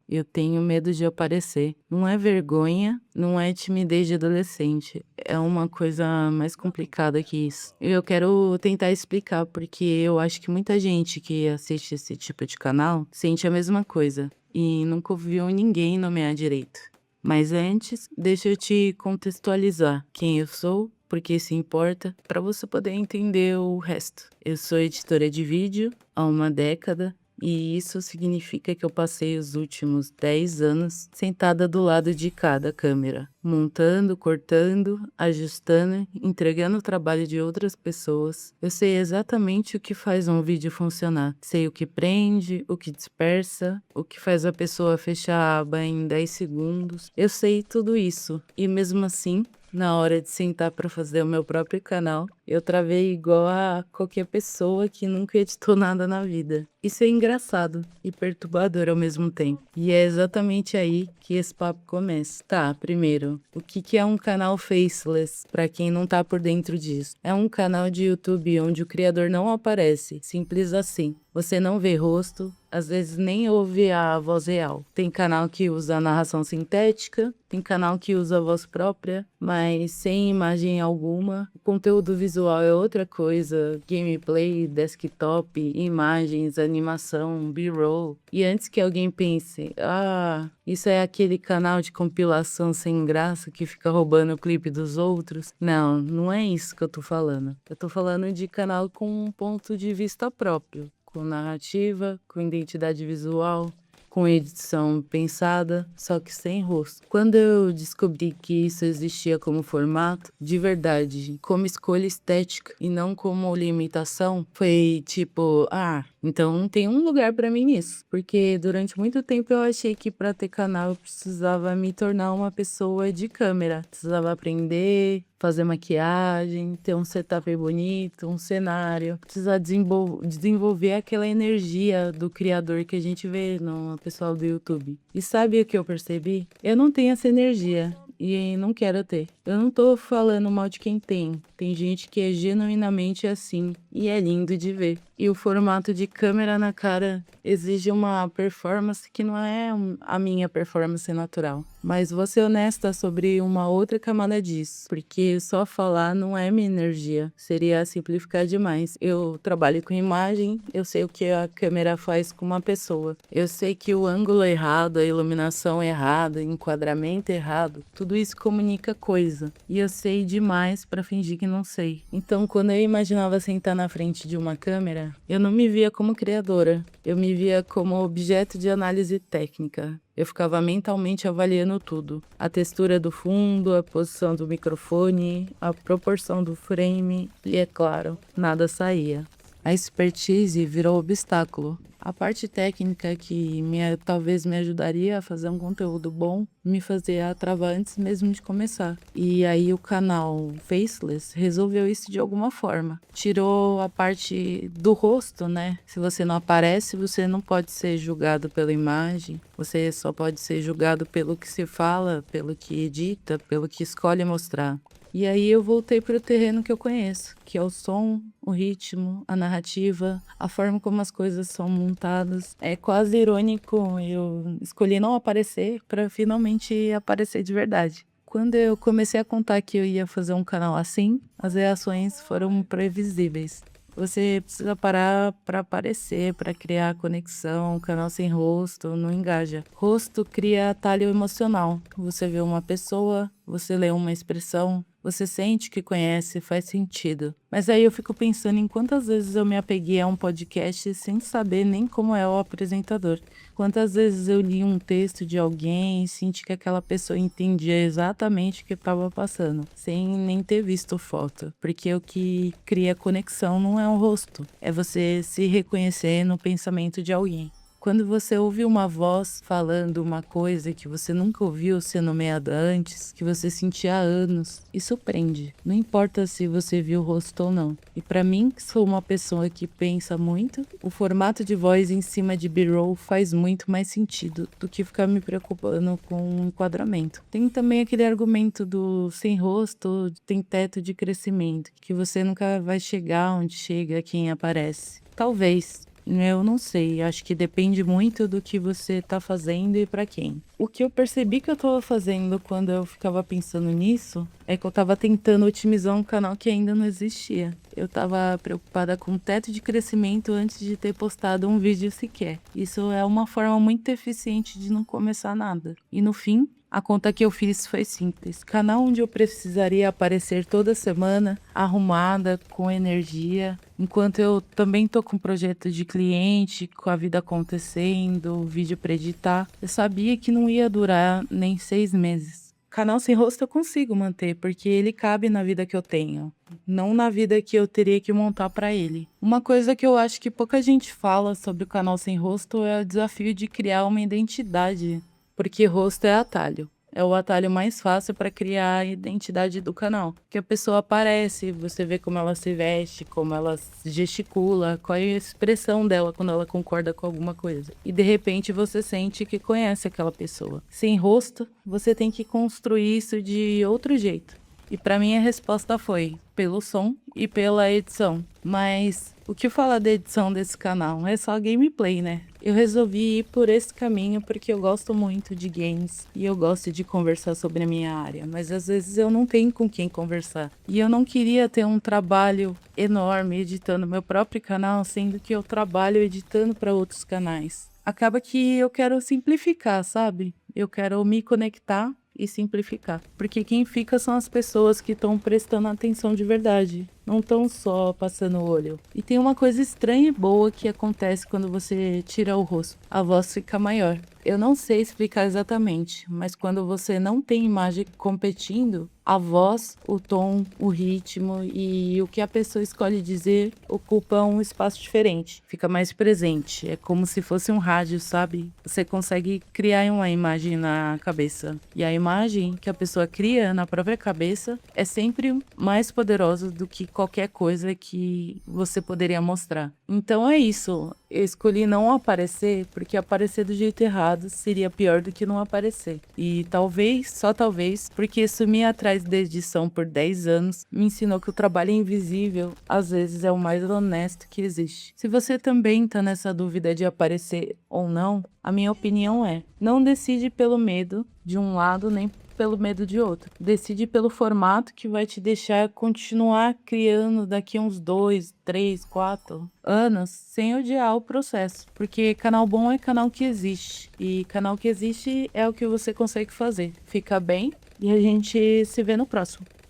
Eu tenho medo de aparecer. Não é vergonha, não é timidez de adolescente. É uma coisa mais complicada que isso. Eu quero tentar explicar, porque eu acho que muita gente que assiste esse tipo de canal sente a mesma coisa e nunca ouviu ninguém nomear direito. Mas antes, deixa eu te contextualizar quem eu sou, porque isso importa, para você poder entender o resto. Eu sou editora de vídeo há uma década. E isso significa que eu passei os últimos 10 anos sentada do lado de cada câmera, montando, cortando, ajustando, entregando o trabalho de outras pessoas. Eu sei exatamente o que faz um vídeo funcionar. Sei o que prende, o que dispersa, o que faz a pessoa fechar a aba em 10 segundos. Eu sei tudo isso. E mesmo assim, na hora de sentar para fazer o meu próprio canal, eu travei igual a qualquer pessoa que nunca editou nada na vida. Isso é engraçado e perturbador ao mesmo tempo. E é exatamente aí que esse papo começa. Tá, primeiro, o que é um canal faceless, para quem não tá por dentro disso? É um canal de YouTube onde o criador não aparece, simples assim. Você não vê rosto, às vezes nem ouve a voz real. Tem canal que usa narração sintética, tem canal que usa a voz própria, mas sem imagem alguma. O conteúdo visual é outra coisa, gameplay, desktop, imagens, animação, B-roll. E antes que alguém pense, isso é aquele canal de compilação sem graça que fica roubando o clipe dos outros. Não, não é isso que eu tô falando. Eu tô falando de canal com um ponto de vista próprio, com narrativa, com identidade visual, com edição pensada, só que sem rosto. Quando eu descobri que isso existia como formato, de verdade, como escolha estética e não como limitação, foi tipo, então tem um lugar pra mim nisso. Porque durante muito tempo eu achei que pra ter canal eu precisava me tornar uma pessoa de câmera. Precisava aprender, fazer maquiagem, ter um setup bonito, um cenário. Precisar desenvolver aquela energia do criador que a gente vê no pessoal do YouTube. E sabe o que eu percebi? Eu não tenho essa energia. E não quero ter. Eu não tô falando mal de quem tem. Tem gente que é genuinamente assim. E é lindo de ver. E o formato de câmera na cara exige uma performance que não é a minha performance natural. Mas vou ser honesta sobre uma outra camada disso, porque só falar não é minha energia, seria simplificar demais. Eu trabalho com imagem, eu sei o que a câmera faz com uma pessoa. Eu sei que o ângulo errado, a iluminação errada, o enquadramento errado, tudo isso comunica coisa. E eu sei demais para fingir que não sei. Então, quando eu imaginava sentar na frente de uma câmera, eu não me via como criadora, eu me via como objeto de análise técnica. Eu ficava mentalmente avaliando tudo. A textura do fundo, a posição do microfone, a proporção do frame e, é claro, nada saía. A expertise virou obstáculo. A parte técnica que talvez me ajudaria a fazer um conteúdo bom, me fazia travar antes mesmo de começar. E aí o canal Faceless resolveu isso de alguma forma. Tirou a parte do rosto, né? Se você não aparece, você não pode ser julgado pela imagem. Você só pode ser julgado pelo que se fala, pelo que edita, pelo que escolhe mostrar. E aí eu voltei para o terreno que eu conheço, que é o som, o ritmo, a narrativa, a forma como as coisas são montadas. É quase irônico, eu escolhi não aparecer para finalmente aparecer de verdade. Quando eu comecei a contar que eu ia fazer um canal assim, as reações foram previsíveis. Você precisa parar para aparecer, para criar conexão. Um canal sem rosto não engaja. Rosto cria atalho emocional. Você vê uma pessoa, você lê uma expressão, você sente que conhece, faz sentido. Mas aí eu fico pensando em quantas vezes eu me apeguei a um podcast sem saber nem como é o apresentador. Quantas vezes eu li um texto de alguém e senti que aquela pessoa entendia exatamente o que estava passando, sem nem ter visto foto. Porque o que cria conexão não é um rosto, é você se reconhecer no pensamento de alguém. Quando você ouve uma voz falando uma coisa que você nunca ouviu ser nomeada antes, que você sentia há anos, isso prende. Não importa se você viu o rosto ou não. E pra mim, que sou uma pessoa que pensa muito, o formato de voz em cima de B-roll faz muito mais sentido do que ficar me preocupando com o enquadramento. Tem também aquele argumento do sem rosto, tem teto de crescimento, que você nunca vai chegar onde chega quem aparece. Talvez. Eu não sei, acho que depende muito do que você tá fazendo e pra quem. O que eu percebi que eu estava fazendo quando eu ficava pensando nisso, é que eu estava tentando otimizar um canal que ainda não existia. Eu estava preocupada com o teto de crescimento antes de ter postado um vídeo sequer. Isso é uma forma muito eficiente de não começar nada. E no fim, a conta que eu fiz foi simples. Canal onde eu precisaria aparecer toda semana, arrumada, com energia. Enquanto eu também tô com um projeto de cliente, com a vida acontecendo, vídeo pra editar, eu sabia que não ia durar nem 6 meses. Canal sem rosto eu consigo manter, porque ele cabe na vida que eu tenho, não na vida que eu teria que montar pra ele. Uma coisa que eu acho que pouca gente fala sobre o canal sem rosto é o desafio de criar uma identidade, porque rosto é atalho. É o atalho mais fácil para criar a identidade do canal. Que a pessoa aparece, você vê como ela se veste, como ela gesticula, qual é a expressão dela quando ela concorda com alguma coisa. E de repente você sente que conhece aquela pessoa. Sem rosto, você tem que construir isso de outro jeito. E para mim a resposta foi pelo som e pela edição. Mas o que falar da edição desse canal? É só gameplay, né? Eu resolvi ir por esse caminho porque eu gosto muito de games e eu gosto de conversar sobre a minha área, mas às vezes eu não tenho com quem conversar. E eu não queria ter um trabalho enorme editando meu próprio canal, sendo que eu trabalho editando para outros canais. Acaba que eu quero simplificar, sabe? Eu quero me conectar e simplificar. Porque quem fica são as pessoas que estão prestando atenção de verdade. Não estão só passando o olho. E tem uma coisa estranha e boa que acontece quando você tira o rosto. A voz fica maior. Eu não sei explicar exatamente, mas quando você não tem imagem competindo, a voz, o tom, o ritmo e o que a pessoa escolhe dizer ocupa um espaço diferente. Fica mais presente. É como se fosse um rádio, sabe? Você consegue criar uma imagem na cabeça. E a imagem que a pessoa cria na própria cabeça é sempre mais poderosa do que qualquer coisa que você poderia mostrar. Então é isso. Eu escolhi não aparecer porque aparecer do jeito errado seria pior do que não aparecer. E talvez, só talvez, porque sumir atrás da edição por 10 anos me ensinou que o trabalho invisível às vezes é o mais honesto que existe. Se você também tá nessa dúvida de aparecer ou não, a minha opinião é: não decide pelo medo de um lado nem pelo medo de outro. Decide pelo formato que vai te deixar continuar criando daqui uns 2, 3, 4 anos sem odiar o processo. Porque canal bom é canal que existe. E canal que existe é o que você consegue fazer. Fica bem e a gente se vê no próximo.